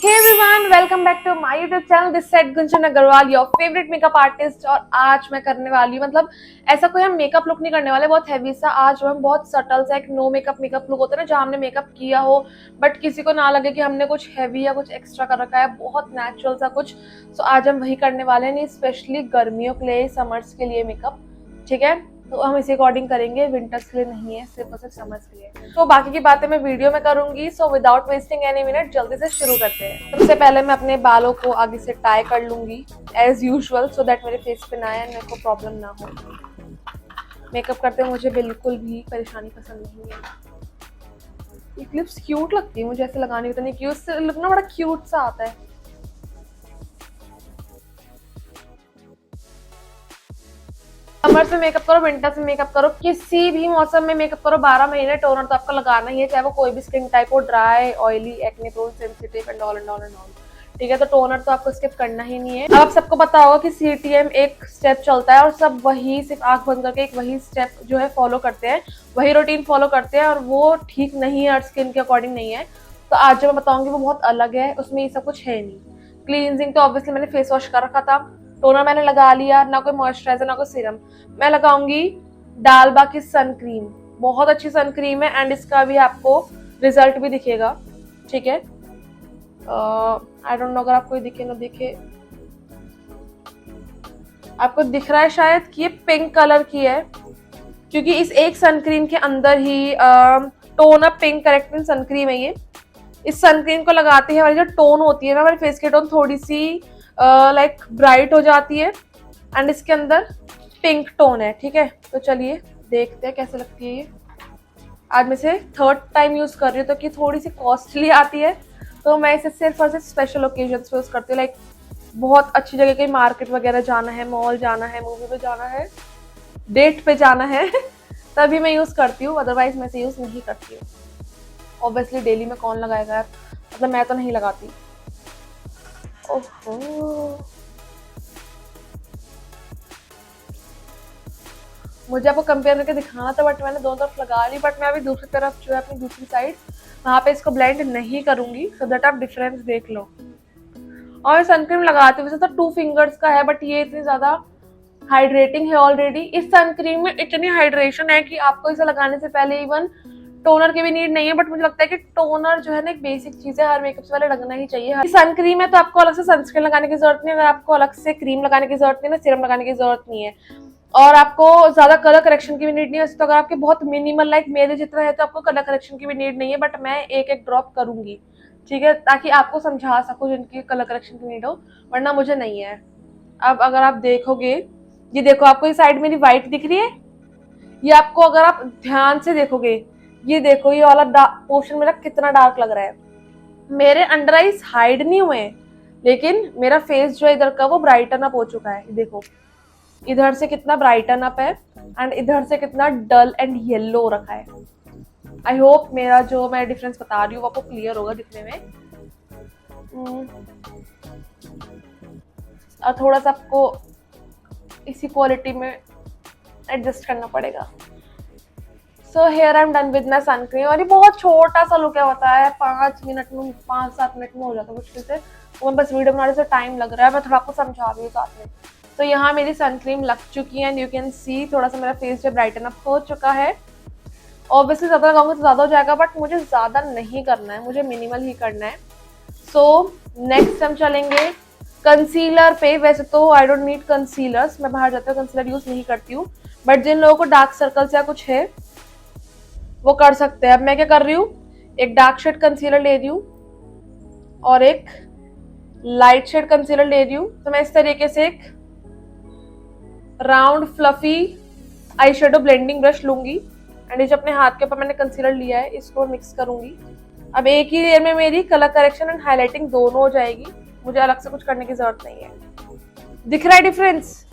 Hey everyone, welcome back to my YouTube channel. This said Gunjan Agarwal, your favorite makeup artist। और आज मैं करने वाली हूँ मतलब ऐसा कोई हम मेकअप लुक नहीं करने वाले बहुत हैवी सा। आज हम बहुत सटल सा एक नो मेकअप मेकअप लुक होता है ना, जहाँ हमने मेकअप किया हो बट किसी को ना लगे कि हमने कुछ हैवी या कुछ एक्स्ट्रा कर रखा है, बहुत नेचुरल सा कुछ। सो आज हम वही करने वाले हैं, स्पेशली गर्मियों के लिए, समर्स के लिए मेकअप। ठीक है, तो हम इसी अकॉर्डिंग करेंगे, विंटर्स के लिए नहीं है, सिर्फ और सिर्फ समर्स के लिए। तो बाकी की बातें मैं वीडियो में करूंगी। So without wasting any minute जल्दी से शुरू करते हैं। सबसे पहले मैं अपने बालों को आगे से टाई कर लूंगी एज यूजुअल, सो दैट मेरे फेस पे ना आए, मेरे को प्रॉब्लम ना हो। मेकअप करते हुए मुझे बिल्कुल भी परेशानी पसंद नहीं है। ये क्लिप्स क्यूट लगती है मुझे, ऐसे लगाने की तो नहीं, क्यूट से लुक ना बड़ा क्यूट सा आता है। समर से मेकअप करो, विंटर से मेकअप करो, किसी भी मौसम में मेकअप करो, 12 महीने टोनर तो आपको लगाना ही है, चाहे वो कोई भी स्किन टाइप हो, dry, oily, acne prone, sensitive and all and all and all. ठीक है, तो टोनर तो आपको स्किप करना ही नहीं है। अब आप सबको पता होगा कि CTM एक स्टेप चलता है और सब वही सिर्फ आंख बंद करके एक वही स्टेप जो है फॉलो करते हैं, वही रूटीन फॉलो करते हैं, और वो ठीक नहीं है, हर स्किन के अकॉर्डिंग नहीं है। तो आज जो मैं बताऊंगी वो बहुत अलग है, उसमें ये सब कुछ है नहीं। क्लींजिंग तो ऑब्वियसली मैंने फेस वॉश कर रखा था, टोनर मैंने लगा लिया, ना कोई मॉइस्चराइजर ना कोई सीरम। मैं लगाऊंगी डालबा की सन क्रीम, बहुत अच्छी सन क्रीम है एंड इसका भी आपको रिजल्ट भी दिखेगा। ठीक है, आई डोंट नो अगर आपको दिखे ना दिखे, आपको दिख रहा है शायद कि ये पिंक कलर की है, क्योंकि इस एक सन क्रीम के अंदर ही tone up pink correcting sun cream है ये। इस सन क्रीम को लगाते हैं, हमारी जो टोन होती है ना, हमारी फेस की टोन थोड़ी सी लाइक ब्राइट हो जाती है एंड इसके अंदर पिंक टोन है। ठीक है, तो चलिए देखते हैं कैसे लगती है ये। आज मैं इसे थर्ड टाइम यूज कर रही हूँ, तो कि थोड़ी सी कॉस्टली आती है, तो मैं इसे सिर्फ और सिर्फ स्पेशल ओकेजन पे यूज करती हूँ। लाइक बहुत अच्छी जगह कहीं मार्केट वगैरह जाना है, मॉल जाना है, मूवी पे जाना है, डेट पे जाना है तभी मैं यूज करती हूँ, अदरवाइज मैं इसे यूज नहीं करती हूँ। ऑब्वियसली डेली में कौन लगाएगा यार, मतलब मैं तो नहीं लगाती। ओहो, मुझे आपको कंपेयर करके दिखाना था बट मैंने दोनों तरफ लगा ली, बट मैं अभी दूसरी तरफ जो है अपनी दूसरी साइड वहां पे इसको ब्लेंड नहीं करूंगी, सो दैट आप डिफरेंस देख लो। और सनक्रीम लगाती हूँ, वैसे तो 2 फिंगर्स का है बट ये इतनी ज्यादा हाइड्रेटिंग है ऑलरेडी। इस सनक्रीम में इतनी हाइड्रेशन है कि आपको इसे लगाने से पहले इवन टोनर की भी नीड नहीं है, बट मुझे लगता है कि टोनर जो है ना एक बेसिक चीज है, हर मेकअप से पहले लगना ही चाहिए। सनक्रीम है तो आपको अलग से सनस्क्रीन लगाने की जरूरत नहीं है, अगर आपको अलग से क्रीम लगाने की जरूरत नहीं है ना, सीरम लगाने की जरूरत नहीं है, और आपको ज्यादा कलर करेक्शन की भी नीड नहीं है। तो अगर आपके बहुत मिनिमल लाइक मेरे जितना है तो आपको कलर करेक्शन की भी नीड नहीं है, बट मैं एक एक ड्रॉप करूंगी। ठीक है, ताकि आपको समझा सकूं जिनकी कलर करेक्शन की नीड हो, वरना मुझे नहीं है। अब अगर आप देखोगे, ये देखो आपको ये साइड मेरी व्हाइट दिख रही है, ये आपको अगर आप ध्यान से देखोगे, ये देखो ये वाला पोर्शन मेरा कितना डार्क लग रहा है। मेरे अंडर आईज हाइड नहीं हुए, लेकिन मेरा फेस जो है इधर का वो ब्राइटन अप हो चुका है। देखो इधर से कितना ब्राइटन अप है एंड इधर से कितना डल एंड येलो रखा है। आई होप मेरा जो मैं डिफरेंस बता रही हूँ वो आपको क्लियर होगा दिखने में। और थोड़ा सा आपको इसी क्वालिटी में एडजस्ट करना पड़ेगा। So here I am done with my sun cream, और ये बहुत छोटा सा लुक है, होता है 5 मिनट में, 5-7 मिनट में हो जाता है मुश्किल से। वो मैं बस वीडियो बनाने से टाइम लग रहा है, मैं थोड़ा आपको समझा रही हूँ साथ में। तो यहाँ मेरी सनक्रीम लग चुकी है एंड यू कैन सी थोड़ा सा मेरा फेस जो ब्राइटन अप हो चुका है। ऑब्वियसली ज्यादा लगाऊंगी तो ज्यादा हो जाएगा, बट मुझे ज्यादा नहीं करना है, मुझे मिनिमल ही करना है। सो नेक्स्ट हम चलेंगे कंसीलर पे। वैसे तो आई डोंट नीड कंसीलर्स, मैं बाहर जाते हुए कंसीलर यूज नहीं करती हूँ, बट जिन लोगों को डार्क सर्कल्स या कुछ है वो कर सकते हैं। अब मैं क्या कर रही हूँ, एक डार्क शेड कंसीलर ले रही हूँ और एक लाइट शेड कंसीलर ले रही हूँ। तो मैं इस तरीके से एक round fluffy eye shadow blending brush लूंगी एंड ये जो अपने हाथ के ऊपर मैंने कंसीलर लिया है इसको मिक्स करूंगी। अब एक ही लेयर में मेरी कलर करेक्शन एंड हाईलाइटिंग दोनों हो जाएगी, मुझे अलग से कुछ करने की जरूरत नहीं है। दिख रहा है डिफरेंस?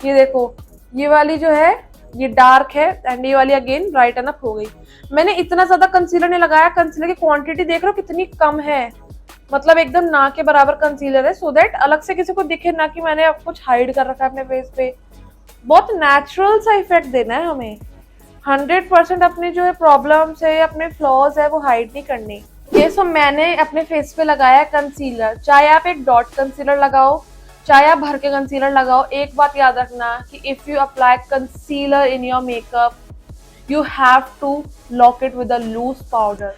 ये देखो ये वाली जो है ये डार्क है एंड ये वाली अगेन ब्राइटन अप हो गई। मैंने इतना ज्यादा कंसीलर नहीं लगाया, कंसीलर की क्वांटिटी देख रहे हो कितनी कम है, मतलब एकदम ना के बराबर कंसीलर है, सो दैट अलग से किसी को दिखे ना कि मैंने कुछ हाइड कर रखा है अपने फेस पे। बहुत नेचुरल सा इफेक्ट देना है हमें, 100% अपनी जो है प्रॉब्लम्स है, अपने फ्लॉज है वो हाइड नहीं करने। ओके, सो मैंने अपने फेस पे लगाया कंसीलर। चाहे आप एक डॉट कंसीलर लगाओ, चाहे आप भर के कंसीलर लगाओ, एक बात याद रखना कि if you apply concealer in your makeup, you have to lock it with a loose powder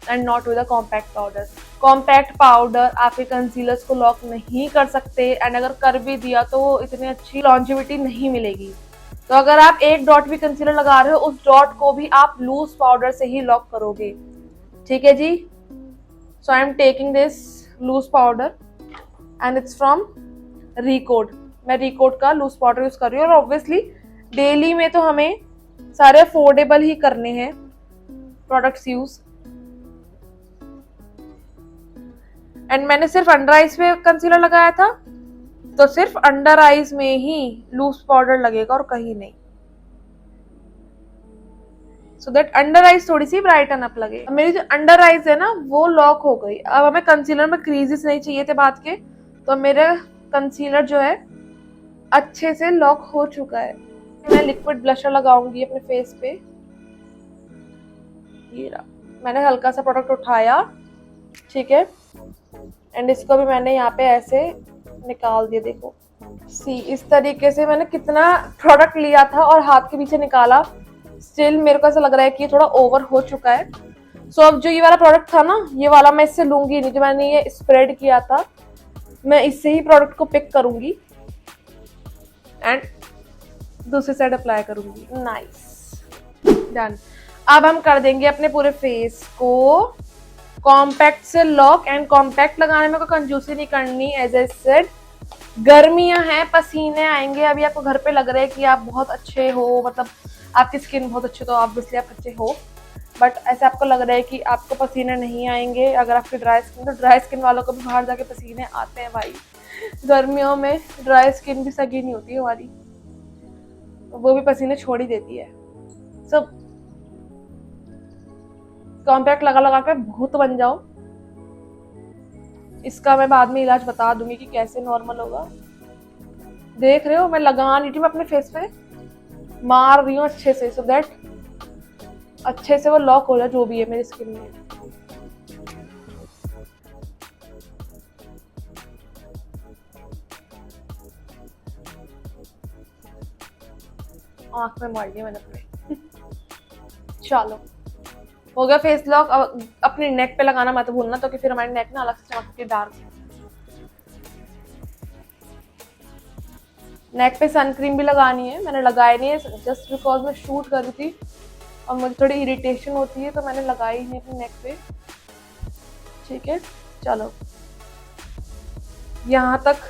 and not with a compact powder. Compact powder आपके कंसीलर्स को लॉक नहीं कर सकते, एंड अगर कर भी दिया तो वो इतनी अच्छी लॉन्जिविटी नहीं मिलेगी। तो अगर आप एक डॉट भी कंसीलर लगा रहे हो, उस डॉट को भी आप लूज पाउडर से ही लॉक करोगे, ठीक है जी। So I am taking this loose powder and it's from Recode. मैं रिकोड का लूज पाउडर यूज कर रही हूँ, और ऑब्वियसली डेली में तो हमें सारे अफोर्डेबल ही करने हैं प्रोडक्ट्स यूज। एंड मैंने सिर्फ अंडर आईज पे कंसीलर लगाया था, तो सिर्फ अंडर आईज में ही लूज पाउडर लगेगा और कहीं नहीं, सो दैट अंडर आईज थोड़ी सी ब्राइटन अप लगे। मेरी जो अंडर आईज है ना वो लॉक हो गई। अब हमें कंसीलर में क्रीजेस नहीं चाहिए थे बात के, तो मेरा कंसीलर जो है अच्छे से लॉक हो चुका है। मैं लिक्विड ब्लशर लगाऊंगी अपने फेस पे। ये रहा, मैंने हल्का सा प्रोडक्ट उठाया, ठीक है, एंड इसको भी मैंने यहाँ पे ऐसे निकाल दिया। देखो सी, इस तरीके से मैंने कितना प्रोडक्ट लिया था और हाथ के पीछे निकाला, स्टिल मेरे को ऐसा लग रहा है कि ये थोड़ा ओवर हो चुका है। सो अब जो ये वाला प्रोडक्ट था ना, ये वाला मैं इससे लूंगी नहीं, जो मैंने ये स्प्रेड किया था, मैं इससे ही प्रोडक्ट को पिक करूंगी एंड दूसरी साइड अप्लाई करूंगी। Nice, done. अब हम कर देंगे अपने पूरे फेस को कॉम्पैक्ट से लॉक, एंड कॉम्पैक्ट लगाने में कोई कंजूसी नहीं करनी। एज ए सेड, गर्मियां हैं, पसीने आएंगे। अभी आपको घर पे लग रहा है कि आप बहुत अच्छे हो, मतलब आपकी स्किन बहुत अच्छी, तो ऑब्वियसली आप अच्छे हो, बट ऐसे आपको लग रहा है कि आपको पसीने नहीं आएंगे। अगर आपकी ड्राई स्किन, तो ड्राई स्किन वालों को भी बाहर जाके पसीने आते हैं भाई। गर्मियों में ड्राई स्किन भी सगी नहीं होती हमारी, वो भी पसीने छोड़ ही देती है। सब कॉम्पैक्ट लगा लगा के भूत बन जाओ। इसका मैं बाद में इलाज बता दूंगी कि कैसे नॉर्मल होगा। देख रहे हो, मैं लगा नहीं थी, मैं अपने फेस पे मार रही हूँ अच्छे से, सो दैट अच्छे से वो लॉक हो जाए जो भी है मेरी स्किन में। आंख में मार लिया मैंने अपने। चलो हो गया फेस लॉक। अब अपनी नेक पे लगाना मत भूलना, तो कि फिर हमारी नेक ना अलग से चमकती है डार्क। नेक पे सनक्रीम भी लगानी है, मैंने लगाई नहीं है जस्ट बिकॉज मैं शूट कर रही थी और मुझे थोड़ी इरिटेशन होती है, तो मैंने लगाई नहीं अपनी नेक पे, ठीक है। चलो यहाँ तक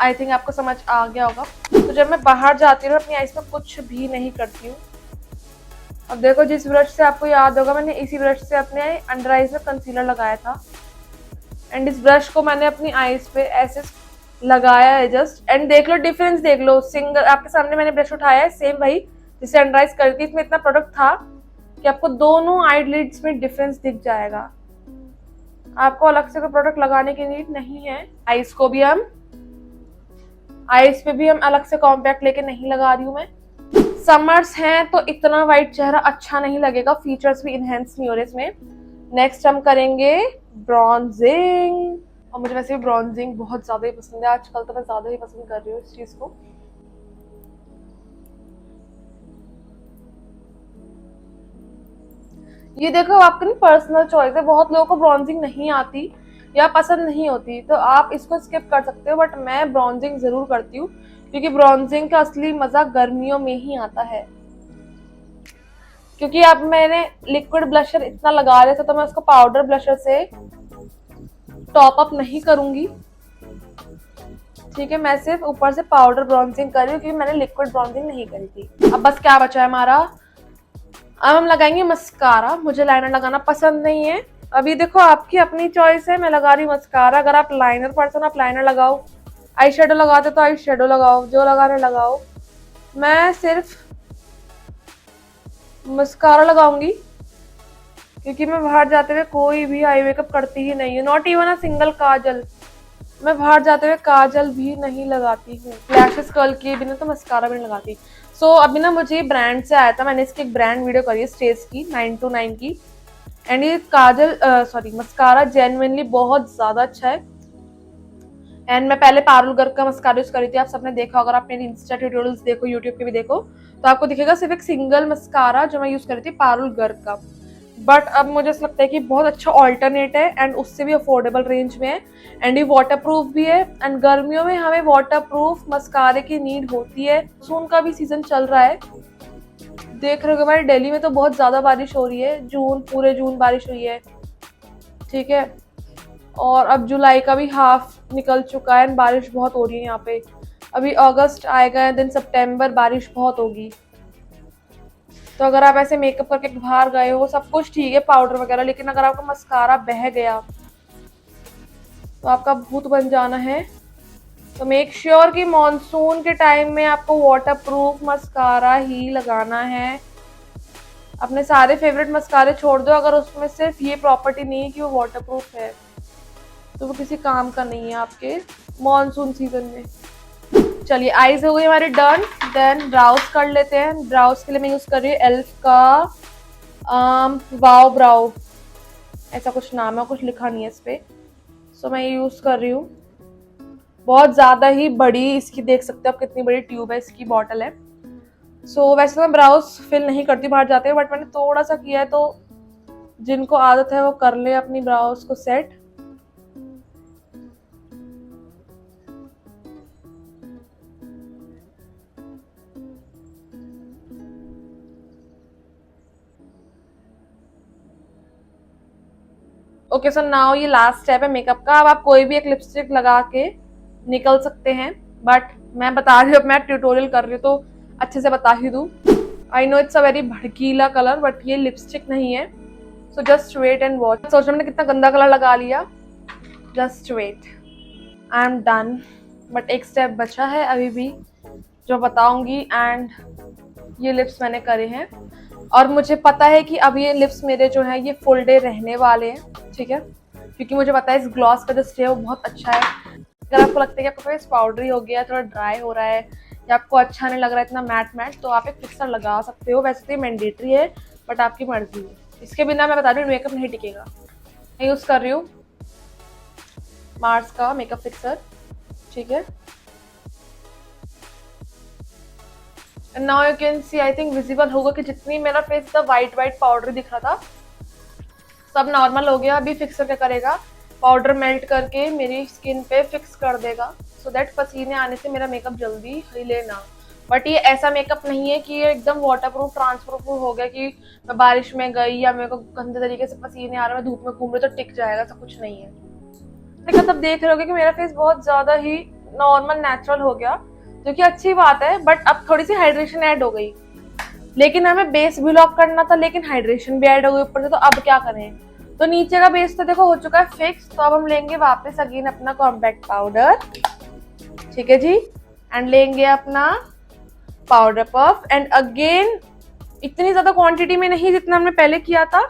आई थिंक आपको समझ आ गया होगा। तो जब मैं बाहर जाती हूँ अपनी आईज में कुछ भी नहीं करती हूँ। अब देखो, जिस ब्रश से आपको याद होगा, मैंने इसी ब्रश से अपने अंडर आईज में कंसीलर लगाया था, एंड इस ब्रश को मैंने अपनी आईज पे ऐसे लगाया है जस्ट, एंड देख लो डिफरेंस, देख लो। सिंगल आपके सामने मैंने ब्रश उठाया है, सेम वही जिसे अंडर आईज करती, इसमें इतना प्रोडक्ट था कि आपको दोनों आईलिड्स में डिफरेंस दिख जाएगा। आपको अलग से कोई प्रोडक्ट लगाने की नीड नहीं है। आईज को भी हम, आईज पे भी हम अलग से कॉम्पैक्ट लेके नहीं लगा रही हूँ मैं। समर्स हैं तो इतना वाइट चेहरा अच्छा नहीं लगेगा, फीचर्स भी इनहेंस नहीं हो रहे इसमें। नेक्स्ट हम करेंगे ब्रॉन्जिंग, और मुझे वैसे भी ब्रॉन्जिंग बहुत ज्यादा ही पसंद है आजकल, तो मैं ज्यादा ही पसंद कर रही हूँ इस चीज को। ये देखो, आपकी पर्सनल चॉइस है, बहुत लोगों को ब्रॉन्जिंग नहीं आती या पसंद नहीं होती, तो आप इसको स्किप कर सकते हो, बट मैं ब्रॉन्जिंग जरूर करती हूँ, क्योंकि ब्रॉन्जिंग का असली मजा गर्मियों में ही आता है। क्योंकि अब मैंने लिक्विड ब्लशर इतना लगा रहे थे, तो मैं उसको पाउडर ब्लशर से टॉप अप नहीं करूंगी, ठीक है। मैं सिर्फ ऊपर से पाउडर ब्रॉन्जिंग कर रही हूँ, क्योंकि मैंने लिक्विड ब्रॉन्जिंग नहीं करी थी। अब बस क्या बचा है हमारा, अब हम लगाएंगे मस्कारा। मुझे लाइनर लगाना पसंद नहीं है। अभी देखो, आपकी अपनी चॉइस है, मैं लगा रही हूँ मस्कारा। अगर आप लाइनर पर्सन, आप लाइनर लगाओ, आई शेडो लगाते तो आई शेडो लगाओ, जो लगाने लगाओ। मैं सिर्फ मस्कारा लगाऊंगी, क्योंकि मैं बाहर जाते हुए कोई भी आई मेकअप करती ही नहीं हूँ, नॉट इवन अ सिंगल काजल। मैं बाहर जाते हुए काजल भी नहीं लगाती हूँ, लैशेस कर्ल किए बिना तो मस्कारा भी नहीं लगाती। सो अभी ना मुझे ब्रांड से आया था, मैंने इसकी एक ब्रांड वीडियो करी है स्टेज की, 929 की, एंड ये काजल सॉरी मस्कारा जेन्युइनली बहुत ज्यादा अच्छा है। एंड मैं पहले पारुल गर्ग का मस्कारा यूज करी थी, आप सबने देखा, अगर आप मेरे इंस्टा ट्यूटोरियल्स देखो, यूट्यूब पे भी देखो, तो आपको दिखेगा सिर्फ एक सिंगल मस्कारा जो मैं यूज करी थी पारुल गर्ग का। बट अब मुझे ऐसा लगता है कि बहुत अच्छा ऑल्टरनेट है एंड उससे भी अफोर्डेबल रेंज में है एंड ये वाटर प्रूफ भी है। एंड गर्मियों में हमें वाटर प्रूफ मस्कारे की नीड होती है। मानसून का भी सीजन चल रहा है, देख रहे हो हमारे दिल्ली में तो बहुत ज्यादा बारिश हो रही है, पूरे जून बारिश हुई है, ठीक है। और अब जुलाई का भी हाफ निकल चुका है, बारिश बहुत हो रही है यहाँ पे। अभी अगस्त आएगा, देन सितंबर बारिश बहुत होगी। तो अगर आप ऐसे मेकअप करके बाहर गए हो, सब कुछ ठीक है पाउडर वगैरह, लेकिन अगर आपका मस्कारा बह गया तो आपका भूत बन जाना है। तो मेक श्योर कि मॉनसून के टाइम में आपको वाटर प्रूफ मस्कारा ही लगाना है। अपने सारे फेवरेट मस्कारे छोड़ दो, अगर उसमें सिर्फ ये प्रॉपर्टी नहीं है कि वो वाटर प्रूफ है तो वो किसी काम का नहीं है आपके मॉनसून सीजन में। चलिए आईज हो गई हमारी डन। देन ब्राउज कर लेते हैं। ब्राउज के लिए मैं यूज कर रही हूँ एल्फ का वाव ब्राउ, ऐसा कुछ नाम है, कुछ लिखा नहीं है इस पे। सो मैं ये यूज कर रही हूँ। बहुत ज्यादा ही बड़ी इसकी, देख सकते हो आप कितनी बड़ी ट्यूब है, इसकी बॉटल है। सो वैसे तो मैं ब्राउज फिल नहीं करती बाहर जाते हैं, बट मैंने थोड़ा सा किया है, तो जिनको आदत है वो कर ले अपनी ब्राउज को सेट। ओके सो नाउ ये लास्ट स्टेप है मेकअप का। अब आप कोई भी एक लिपस्टिक लगा के निकल सकते हैं, बट मैं बता रही हूँ, मैं ट्यूटोरियल कर रही हूँ तो अच्छे से बता ही दूँ। I know it's a very भड़कीला कलर, बट ये लिपस्टिक नहीं है। So just wait and watch. सोच मैंने कितना गंदा कलर लगा लिया। Just wait, I am done. But एक स्टेप बचा है अभी भी जो बताऊंगी। एंड ये लिप्स मैंने करे हैं और मुझे पता है कि अब ये लिप्स मेरे जो है ये फुल डे रहने वाले हैं, ठीक है, क्योंकि मुझे पता है इस ग्लॉस का जो स्टे है वो बहुत अच्छा है। अगर आपको लगता है कि आपका फेस पाउडरी हो गया, थोड़ा ड्राई हो रहा है या आपको अच्छा नहीं लग रहा है इतना मैट मैट, तो आप एक फिक्सर लगा सकते हो। वैसे तो ये मैंडेटरी है बट आपकी मर्जी है, इसके बिना मैं बता रही हूँ मेकअप नहीं टिकेगा। मैं यूज कर रही हूँ मार्स का मेकअप फिक्सर, ठीक है। Now you can see, I think visible होगा कि जितनी मेरा फेस था वाइट वाइट पाउडर दिख रहा था सब नॉर्मल हो गया। अभी फिक्सर क्या करेगा, पाउडर मेल्ट करके मेरी स्किन पे फिक्स कर देगा, सो दैट पसीने आने से मेरा मेकअप जल्दी हिले ना। बट ये ऐसा मेकअप नहीं है कि ये एकदम वाटरप्रूफ ट्रांसप्रूफ हो गया कि मैं बारिश में गई या मेरे को गंदे तरीके से पसीने आ रहे, मैं धूप में घूम रही तो टिक जाएगा, ऐसा कुछ नहीं है। लेकिन तब देख रहे होगे कि मेरा फेस बहुत ज्यादा ही नॉर्मल नेचुरल हो गया, जो कि अच्छी बात है। बट अब थोड़ी सी हाइड्रेशन ऐड हो गई, लेकिन हमें बेस भी लॉक करना था, लेकिन हाइड्रेशन भी ऐड हो गई ऊपर से, तो अब क्या करें। तो नीचे का बेस तो देखो हो चुका है फिक्स, तो अब हम लेंगे वापस अगेन अपना कॉम्पैक्ट पाउडर, ठीक है जी, एंड लेंगे अपना पाउडर पफ। एंड अगेन इतनी ज्यादा क्वांटिटी में नहीं जितना हमने पहले किया था,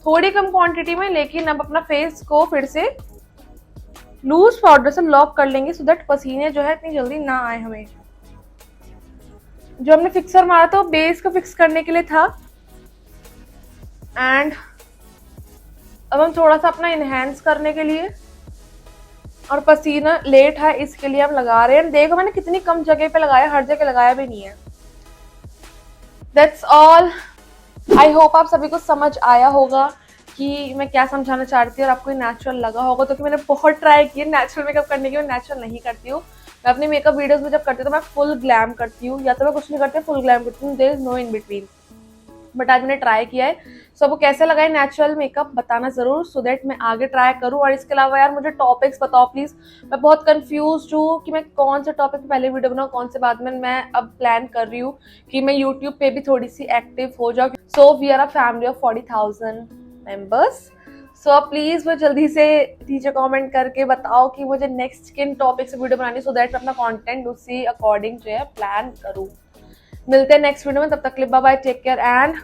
थोड़ी कम क्वांटिटी में, लेकिन अब अपना फेस को फिर से लूज पाउडर से लॉक कर लेंगे, सो दैट पसीने जो है इतनी जल्दी ना आए हमें। जो हमने फिक्सर मारा था वो बेस को फिक्स करने के लिए था। एंड अब हम थोड़ा सा अपना इनहेंस करने के लिए, और पसीना लेट है इसके लिए हम लगा रहे हैं। देखो मैंने कितनी कम जगह पे लगाया, हर जगह लगाया भी नहीं है। That's all. आई होप आप सभी को समझ आया होगा कि मैं क्या समझाना चाहती हूँ और आपको नेचुरल लगा होगा। तो कि मैंने बहुत ट्राई किया नेचुरल मेकअप करने की, मैं नेचुरल नहीं करती हूँ। मैं अपनी मेकअप वीडियोस में जब करती हूँ तो मैं फुल ग्लैम करती हूँ, या तो मैं कुछ नहीं करती फुल ग्लैम करती हूँ, there is no in between. But आज मैंने ट्राई किया है, सो आपको कैसे लगा है नेचुरल मेकअप बताना जरूर, सो दैट मैं आगे ट्राई करूँ। और इसके अलावा यार मुझे टॉपिक्स बताओ प्लीज, मैं बहुत कंफ्यूज हूँ कि मैं कौन से टॉपिक पे पहले वीडियो बनाऊँ कौन से बाद में। मैं अब प्लान कर रही हूँ कि मैं यूट्यूब पे भी थोड़ी सी एक्टिव हो जाऊँ। So we are a family of 40,000 members, so please वो जल्दी से नीचे कमेंट करके बताओ कि मुझे नेक्स्ट किन टॉपिक से वीडियो बनानी, सो दैट मैं अपना कंटेंट उसी अकॉर्डिंग जो है प्लान करूँ। मिलते हैं नेक्स्ट वीडियो में, तब तक के लिए bye bye, take care and